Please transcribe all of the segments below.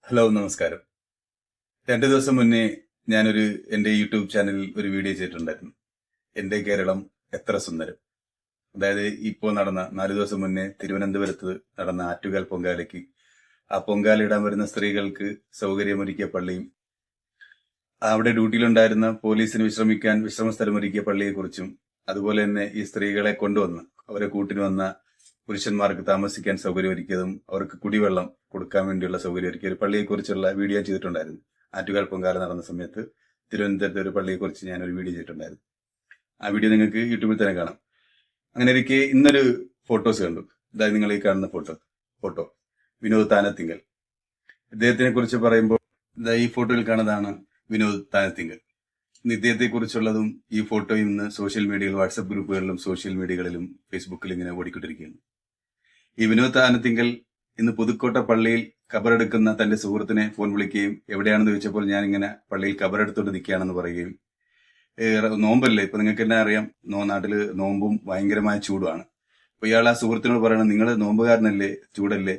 Hello, നമസ്കാരം. 2 ദിവസം മുന്നേ എന്റെ യൂട്യൂബ് ചാനലിൽ ഒരു വീഡിയോ ചെയ്തിട്ടുണ്ടായിരുന്നു. എന്റെ കേരളം എത്ര സുന്ദരം. അതായത് ഇപ്പോൾ നടന്ന 4 ദിവസം മുന്നേ തിരുവനന്തപുരത്ത് നടന്ന ആറ്റുകാൽ പൊങ്കാലയ്ക്ക് ആ പൊങ്കാലയിടാൻ വരുന്ന സ്ത്രീകൾക്ക് സൗകര്യമൊരുക്കിയ പള്ളിയും അവിടെ ഡ്യൂട്ടിയിലുണ്ടായിരുന്ന പോലീസിന് വിശ്രമിക്കാൻ വിശ്രമസ്ഥലമൊരുക്കിയ പള്ളിയെക്കുറിച്ചും അതുപോലെ തന്നെ ഈ സ്ത്രീകളെ കൊണ്ടുവന്ന് അവരെ കൂട്ടിന് വന്ന പുരുഷന്മാർക്ക് താമസിക്കാൻ സൗകര്യമൊരുക്കിയതും അവർക്ക് കുടിവെള്ളം കൊടുക്കാൻ വേണ്ടിയുള്ള സൗകര്യമൊരുക്കിയ ഒരു പള്ളിയെക്കുറിച്ചുള്ള വീഡിയോ ചെയ്തിട്ടുണ്ടായിരുന്നു. ആറ്റുകാൽ പൊങ്കാല നടന്ന സമയത്ത് തിരുവനന്തപുരത്തെ ഒരു പള്ളിയെക്കുറിച്ച് ഞാനൊരു വീഡിയോ ചെയ്തിട്ടുണ്ടായിരുന്നു. ആ വീഡിയോ നിങ്ങൾക്ക് യൂട്യൂബിൽ തന്നെ കാണാം. അങ്ങനെ ഇരിക്കെ ഇന്നൊരു ഫോട്ടോസ് കണ്ടു. അതായത് നിങ്ങൾ ഈ കാണുന്ന ഫോട്ടോ വിനോദ് താനത്തിങ്കൽ. ഇദ്ദേഹത്തിനെ കുറിച്ച് പറയുമ്പോൾ ഈ ഫോട്ടോയിൽ കാണുന്നതാണ് വിനോദ് താനത്തിങ്കൽ. ഇദ്ദേഹത്തെ കുറിച്ചുള്ളതും ഈ ഫോട്ടോയും ഇന്ന് സോഷ്യൽ മീഡിയയിൽ വാട്സപ്പ് ഗ്രൂപ്പുകളിലും സോഷ്യൽ മീഡിയകളിലും ഫേസ്ബുക്കിലും ഇങ്ങനെ ഓടിക്കൊണ്ടിരിക്കുകയാണ്. ഈ വിനോദ് താനത്തിങ്കൽ ഇന്ന് പുതുക്കോട്ട പള്ളിയിൽ കബറെടുക്കുന്ന തന്റെ സുഹൃത്തിനെ ഫോൺ വിളിക്കുകയും എവിടെയാണെന്ന് ചോദിച്ചപ്പോൾ ഞാൻ ഇങ്ങനെ പള്ളിയിൽ കബറെടുത്തോണ്ട് നിൽക്കുകയാണെന്ന് പറയുകയും, നോമ്പല്ലേ, ഇപ്പൊ നിങ്ങൾക്ക് തന്നെ അറിയാം, നാട്ടില് നോമ്പും ഭയങ്കരമായ ചൂടുമാണ്. അപ്പൊ ഇയാൾ ആ സുഹൃത്തിനോട് പറയണം, നിങ്ങൾ നോമ്പുകാരനല്ലേ, ചൂടല്ലേ,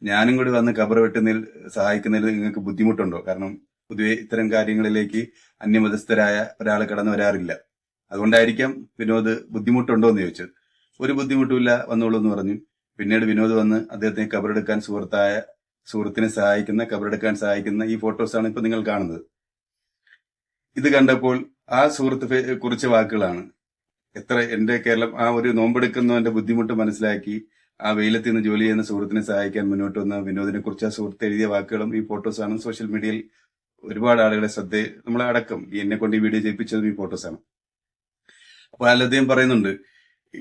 ഞാനും കൂടി വന്ന് കബർ വെട്ടുന്നതിൽ സഹായിക്കുന്നതിൽ നിങ്ങൾക്ക് ബുദ്ധിമുട്ടുണ്ടോ? കാരണം പൊതുവെ ഇത്തരം കാര്യങ്ങളിലേക്ക് അന്യമതസ്ഥരായ ഒരാൾ കടന്നു വരാറില്ല. അതുകൊണ്ടായിരിക്കാം വിനോദ് ബുദ്ധിമുട്ടുണ്ടോ എന്ന് ചോദിച്ചത്. ഒരു ബുദ്ധിമുട്ടുമില്ല, വന്നോളൂ എന്ന് പറഞ്ഞു. പിന്നീട് വിനോദ് വന്ന് അദ്ദേഹത്തെ സുഹൃത്തിനെ കബറെടുക്കാൻ സഹായിക്കുന്ന ഈ ഫോട്ടോസാണ് ഇപ്പൊ നിങ്ങൾ കാണുന്നത്. ഇത് കണ്ടപ്പോൾ ആ സുഹൃത്ത് കുറിച്ച വാക്കുകളാണ്. എന്റെ കേരളം ആ ഒരു നോമ്പെടുക്കുന്നവന്റെ ബുദ്ധിമുട്ട് മനസ്സിലാക്കി ആ വെയിലത്ത് നിന്ന് ജോലി ചെയ്യുന്ന സുഹൃത്തിനെ സഹായിക്കാൻ മുന്നോട്ട് വന്ന വിനോദിനെ കുറിച്ച് ആ സുഹൃത്ത് എഴുതിയ വാക്കുകളും ഈ ഫോട്ടോസാണ് സോഷ്യൽ മീഡിയയിൽ ഒരുപാട് ആളുകളെ നമ്മളെ അടക്കം എന്നെ കൊണ്ട് ഈ വീഡിയോ ചെയ്യിപ്പിച്ചതും ഈ ഫോട്ടോസാണ്. അപ്പോൾ അദ്ദേഹം പറയുന്നുണ്ട്,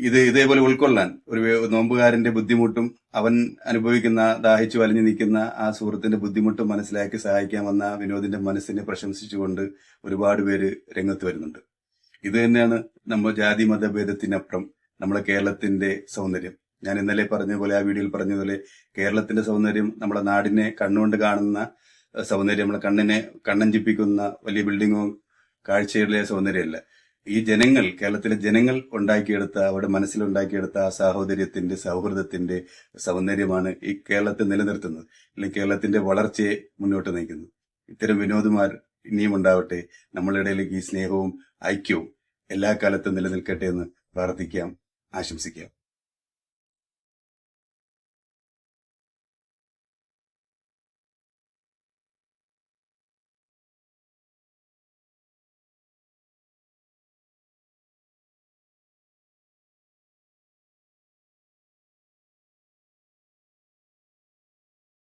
ഇതേപോലെ ഉൾക്കൊള്ളാൻ ഒരു നോമ്പുകാരന്റെ ബുദ്ധിമുട്ടും അവൻ അനുഭവിക്കുന്ന ദാഹിച്ചു വലിഞ്ഞു നിൽക്കുന്ന ആ സുഹൃത്തിന്റെ ബുദ്ധിമുട്ടും മനസ്സിലാക്കി സഹായിക്കാൻ വന്ന വിനോദിന്റെ മനസ്സിനെ പ്രശംസിച്ചുകൊണ്ട് ഒരുപാട് പേര് രംഗത്ത് വരുന്നുണ്ട്. ഇത് തന്നെയാണ് നമ്മൾ ജാതി മതഭേദത്തിനപ്പുറം നമ്മുടെ കേരളത്തിന്റെ സൗന്ദര്യം. ഞാൻ ഇന്നലെ പറഞ്ഞതുപോലെ, ആ വീഡിയോയിൽ പറഞ്ഞതുപോലെ, കേരളത്തിന്റെ സൗന്ദര്യം നമ്മുടെ നാടിനെ കണ്ണുകൊണ്ട് കാണുന്ന സൗന്ദര്യം, നമ്മളെ കണ്ണഞ്ചിപ്പിക്കുന്ന വലിയ ബിൽഡിങ്ങോ കാഴ്ചയിലെ സൗന്ദര്യമല്ല. ഈ കേരളത്തിലെ ജനങ്ങൾ ഉണ്ടാക്കിയെടുത്ത, അവരുടെ മനസ്സിലുണ്ടാക്കിയെടുത്ത ആ സാഹോദര്യത്തിന്റെ, സൗഹൃദത്തിന്റെ സൗന്ദര്യമാണ് ഈ കേരളത്തെ നിലനിർത്തുന്നത്, അല്ലെങ്കിൽ കേരളത്തിന്റെ വളർച്ചയെ മുന്നോട്ട് നയിക്കുന്നത്. ഇത്തരം വിനോദുമാർ ഇനിയും ഉണ്ടാവട്ടെ. നമ്മളുടെ ഇടയിലേക്ക് ഈ സ്നേഹവും ഐക്യവും എല്ലാ കാലത്തും നിലനിൽക്കട്ടെ എന്ന് പ്രാർത്ഥിക്കാം, ആശംസിക്കാം.